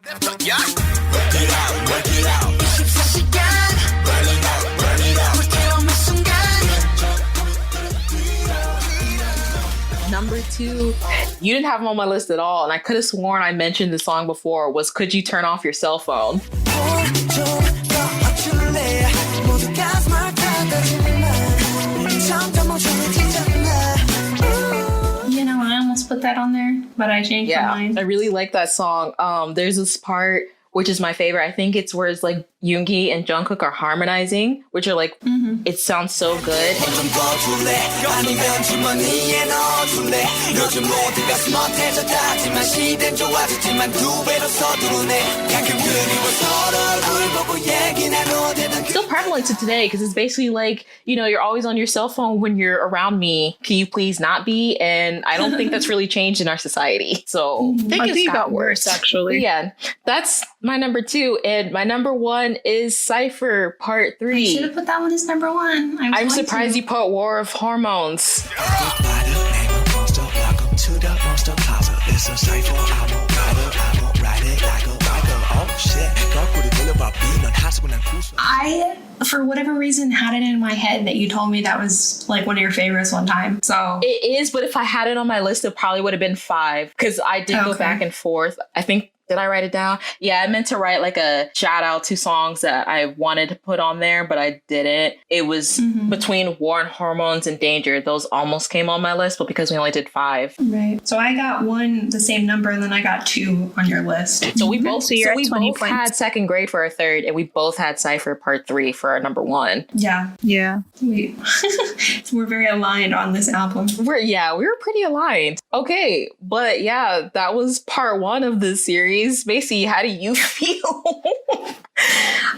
Number 2, you didn't have them on my list at all, and I could have sworn I mentioned the song before, was Could You Turn Off Your Cell Phone? You know, I almost put that on there, but I changed my mind. I really like that song. There's this part which is my favorite. I think it's where it's like Yoongi and Jungkook are harmonizing, which are like, it sounds so good. Still prevalent to today because it's basically like, you know, you're always on your cell phone when you're around me. Can you please not be? And I don't think that's really changed in our society. So I think it got worse, actually. Yeah, that's my number 2. And my number 1 is Cypher Part 3. I should have put that one as number 1. I'm surprised you put War of Hormones. I, for whatever reason, had it in my head that you told me that was like one of your favorites one time. So It is, but if I had it on my list, it probably would have been 5 because I did go Okay. back and forth. I think, did I write it down? Yeah, I meant to write like a shout out to songs that I wanted to put on there, but I didn't. It was between War and Hormones and Danger. Those almost came on my list, but because we only did 5. right. So I got 1, the same number, and then I got 2 on your list. So we both, So you're so at we 20 both points. had Second Grade for our third, and we both had Cypher Part 3 for our number 1. Yeah, Yeah. we're very aligned on this album. We were pretty aligned. Okay, but yeah, that was part 1 of this series. Macy, how do you feel?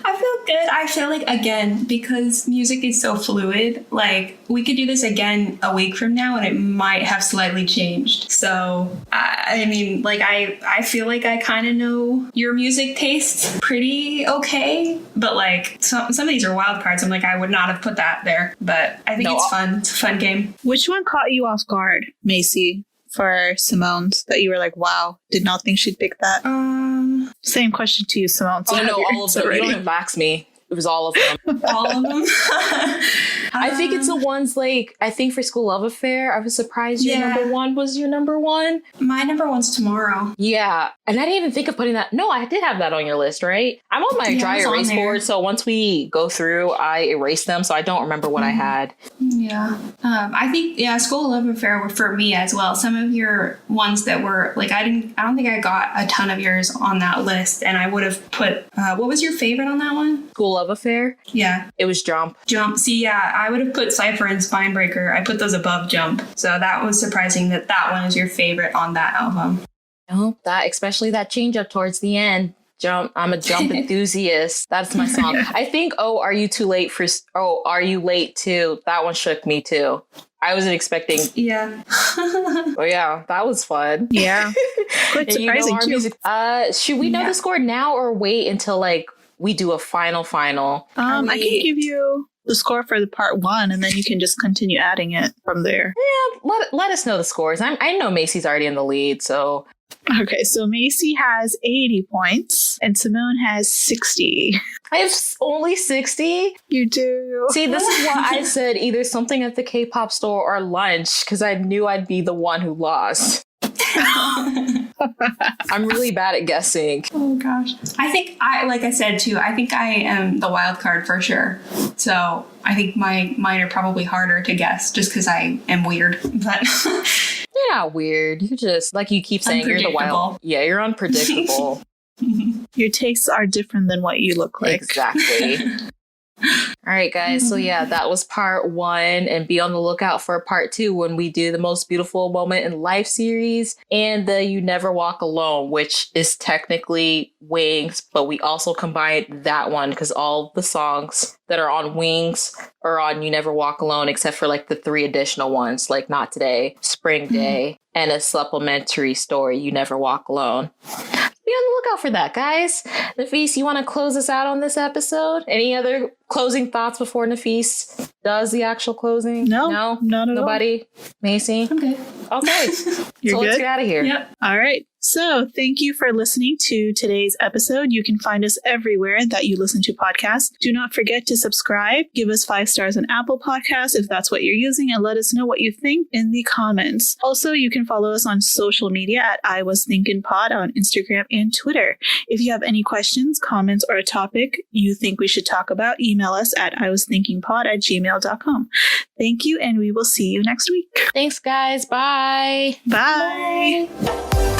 I feel good. I feel like, again, because music is so fluid, like we could do this again a week from now and it might have slightly changed. So, I mean, like I feel like I kind of know your music tastes pretty okay, but like some of these are wild cards. I'm like, I would not have put that there, but I think it's fun. It's a fun game. Which one caught you off guard, Macy, for Simone's, that you were like, wow, did not think she'd pick that? Same question to you, Simone. So Oh have no, your all of answer them. You ready. don't even wax me. It was all of them. All of them. I think it's the ones like, I think for Skool Luv Affair, I was surprised your Yeah. number 1 was your number 1. My number 1's Tomorrow. Yeah. And I didn't even think of putting that. No, I did have that on your list, right? I'm on my Yeah, dry it's on erase there. board. So once we go through, I erase them. So I don't remember what I had. Yeah. I think, Skool Luv Affair were for me as well. Some of your ones that were like, I don't think I got a ton of yours on that list, and I would have put, what was your favorite on that one? Skool Luv Affair. Yeah. It was Jump. Jump. See, yeah, I would have put Cypher and Spinebreaker. I put those above Jump. So that was surprising that one is your favorite on that album. Oh, that, especially that change up towards the end. Jump. I'm a Jump enthusiast. That's my song. I think, Are You Late Too? That one shook me too. I wasn't expecting. Yeah. Oh yeah, that was fun. Yeah. Quite And you know surprising our too. music. Should we know the score now or wait until like we do a final? I can give you the score for the part 1, and then you can just continue adding it from there. Let us know the scores. I know Macy's already in the lead, so Okay, so Macy has 80 points, and Simone has 60. I have only 60. You do. See, this is why I said either something at the K-pop store or lunch, because I knew I'd be the one who lost. I'm really bad at guessing. Oh gosh. I think like I said too, I think I am the wild card for sure. So I think mine are probably harder to guess just because I am weird. But You're not weird. You're just, like you keep saying, you're the wild. Yeah, you're unpredictable. Your tastes are different than what you look like. Exactly. All right, guys. So yeah, that was part 1, and be on the lookout for part 2 when we do the Most Beautiful Moment in Life series and the You Never Walk Alone, which is technically Wings, but we also combined that one because all the songs that are on Wings are on You Never Walk Alone, except for like the 3 additional ones, like Not Today, Spring Day, and a supplementary story, You Never Walk Alone. Be on the lookout for that, guys. Nafees, you want to close us out on this episode? Any other closing thoughts before Nafees does the actual closing? No, not at nobody. All. Macy, Okay. Okay. You're so good? Let's get out of here. Yep. All right. So thank you for listening to today's episode. You can find us everywhere that you listen to podcasts. Do not forget to subscribe. Give us 5 stars on Apple Podcasts if that's what you're using, and let us know what you think in the comments. Also, you can follow us on social media at I Was Thinking Pod on Instagram and Twitter. If you have any questions, comments, or a topic you think we should talk about, email us at iwasthinkingpod@gmail.com. Thank you, and we will see you next week. Thanks, guys. Bye. Bye. Bye.